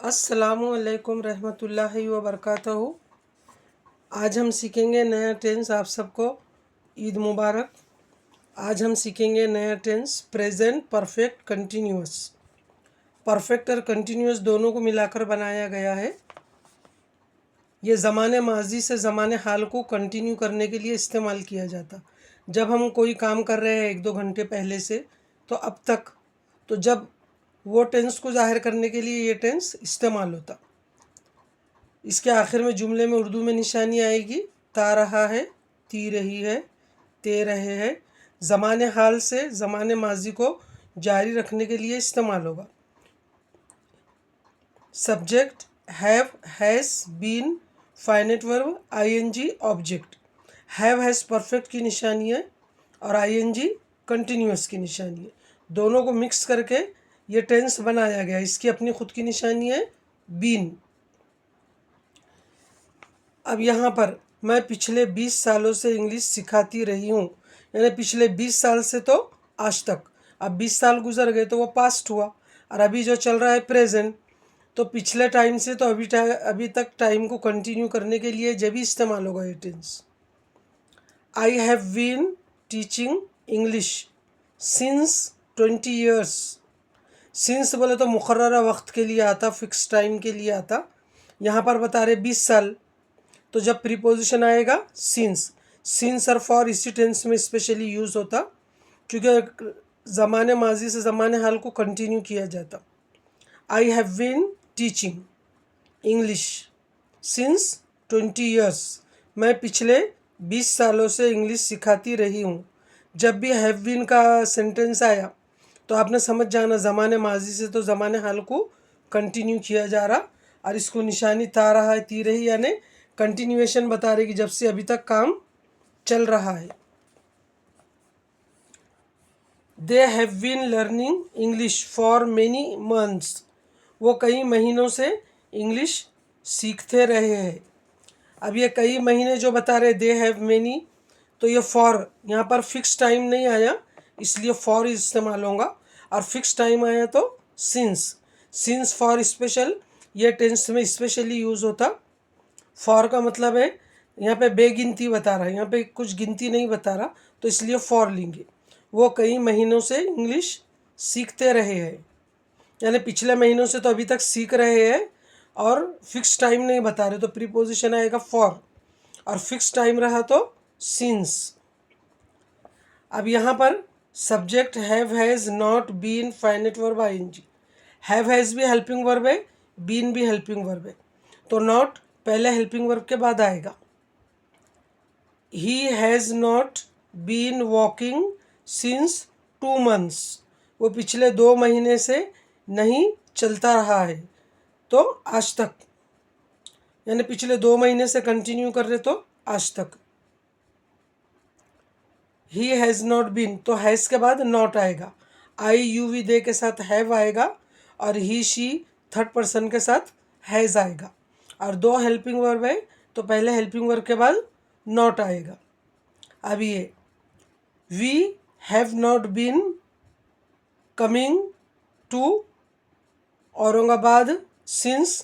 अस्सलामुअलैकुम रहमतुल्लाहि व बरकातहू। आज हम सीखेंगे नया टेंस। आप सबको ईद मुबारक। आज हम सीखेंगे नया tense present perfect continuous. Perfect और कंटिन्यूअस दोनों को मिलाकर बनाया गया है। ये ज़माने माजी से ज़माने हाल को कंटिन्यू करने के लिए इस्तेमाल किया जाता। जब हम कोई काम कर रहे हैं 1-2 घंटे पहले से, तो अब तक, तो जब वो टेंस को जाहिर करने के लिए ये टेंस इस्तेमाल होता। इसके आखिर में जुमले में उर्दू में निशानी आएगी, ता रहा है, ती रही है, ते रहे हैं। ज़माने हाल से ज़माने माजी को जारी रखने के लिए इस्तेमाल होगा। Subject have, has, been, finite verb, ING, object. Have has perfect की निशानी है और आईएनजी कंटिन्यूअस की निशानी है। दोनों को मिक्स करके ये टेंस बनाया गया। इसकी अपनी खुद की निशानी है बीन। अब यहाँ पर मैं पिछले 20 सालों से इंग्लिश सिखाती रही हूँ, यानी पिछले 20 साल से तो आज तक। अब 20 साल गुजर गए तो वो पास्ट हुआ, और अभी जो चल रहा है प्रेजेंट, तो पिछले टाइम से तो अभी तक टाइम को कंटिन्यू करने के लिए जब भी इस्तेमाल होगा ये tense. I have been teaching English since 20 years. Since बोले तो मुकर्ररा वक्त के लिए आता, फिक्स टाइम के लिए आता। यहाँ पर बता रहे 20 साल, तो जब प्रीपोजिशन आएगा सिंस और फॉर इसी टेंस में स्पेशली यूज़ होता, क्योंकि ज़माने माजी से ज़माने हाल को कंटिन्यू किया जाता। I have been teaching English since 20 years. मैं पिछले 20 सालों से इंग्लिश सिखाती रही हूँ। जब भी हैव बीन का सेंटेंस आया तो आपने समझ जाना ज़माने माजी से तो ज़माने हाल को कंटिन्यू किया जा रहा, और इसको निशानी ता रहा है, ती रही, यानी कंटिन्यूएशन बता रही कि जब से अभी तक काम चल रहा है। They have been learning English for many months. वो कई महीनों से इंग्लिश सीखते रहे हैं। अब ये कई महीने जो बता रहे दे हैव मेनी, तो ये फॉर, यहाँ पर फिक्स टाइम नहीं आया इसलिए फॉर इस्तेमाल होगा, और फिक्स टाइम आया तो सिंस फॉर स्पेशल ये टेंस में स्पेशली यूज़ होता। फॉर का मतलब है यहाँ पे बेगिनती बता रहा है, यहाँ पे कुछ गिनती नहीं बता रहा, तो इसलिए फॉर लेंगे। वो कई महीनों से इंग्लिश सीखते रहे हैं, यानी पिछले महीनों से तो अभी तक सीख रहे हैं, और फिक्स टाइम नहीं बता रहे तो प्रीपोजिशन आएगा फॉर, और फिक्स टाइम रहा तो सिंस। अब यहाँ पर subject have has not been finite verb ING. Have has भी हेल्पिंग वर्ब है, बीन भी हेल्पिंग वर्ब है, तो नॉट पहले हेल्पिंग वर्ब के बाद आएगा। He has not been walking since 2 months। वो पिछले 2 महीने से नहीं चलता रहा है, तो आज तक, यानी पिछले 2 महीने से कंटिन्यू कर रहे तो आज तक। ही हैज़ नॉट बीन, तो हैज़ के बाद नॉट आएगा, आई यू वी दे के साथ हैव आएगा, और ही शी थर्ड पर्सन के साथ हैज़ आएगा, और 2 हेल्पिंग वर्ब है तो पहले हेल्पिंग वर्ब के बाद नॉट आएगा। अब ये we have not been coming to Aurangabad since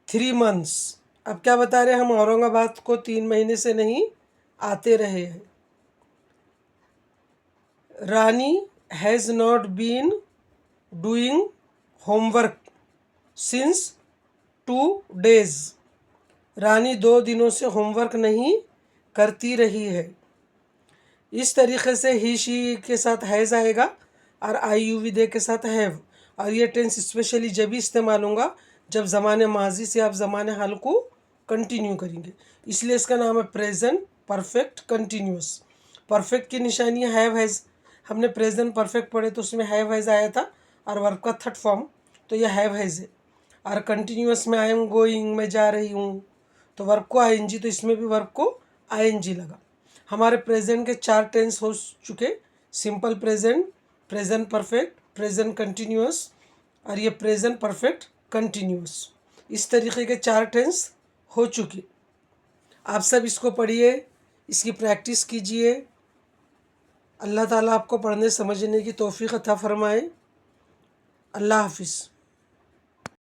3 months। अब क्या बता रहे हैं, हम औरंगाबाद को 3 महीने से नहीं आते रहे हैं। Rani has not been doing homework since 2 days। Rani 2 दिनों से होमवर्क नहीं करती रही है। इस तरीके से ही शी के साथ हैज़ आएगा और आई यू वी दे के साथ हैव, और ये टेंस स्पेशली जब भी इस्तेमाल होगा जब ज़माने माजी से आप ज़माने हाल को कंटिन्यू करेंगे, इसलिए इसका नाम है प्रेजेंट परफेक्ट कंटिन्यूअस। परफेक्ट की निशानी है हैव हैज़। हमने प्रेजेंट परफेक्ट पढ़े तो उसमें हैव हैज़ आया था और वर्ब का थर्ड फॉर्म, तो यह हैव हैज़ है। और कंटिन्यूअस में आई एम गोइंग, मैं जा रही हूँ, तो वर्ब को आईएनजी, तो इसमें भी वर्ब को आईएनजी लगा। हमारे प्रेजेंट के 4 टेंस हो चुके, simple present, present perfect, present continuous, और ये प्रेजेंट परफेक्ट कंटिन्यूअस। इस तरीके के 4 टेंस हो चुके। आप सब इसको पढ़िए, इसकी प्रैक्टिस कीजिए। अल्लाह ताला आपको पढ़ने समझने की तौफीक अता फरमाए। अल्लाह हाफिज़।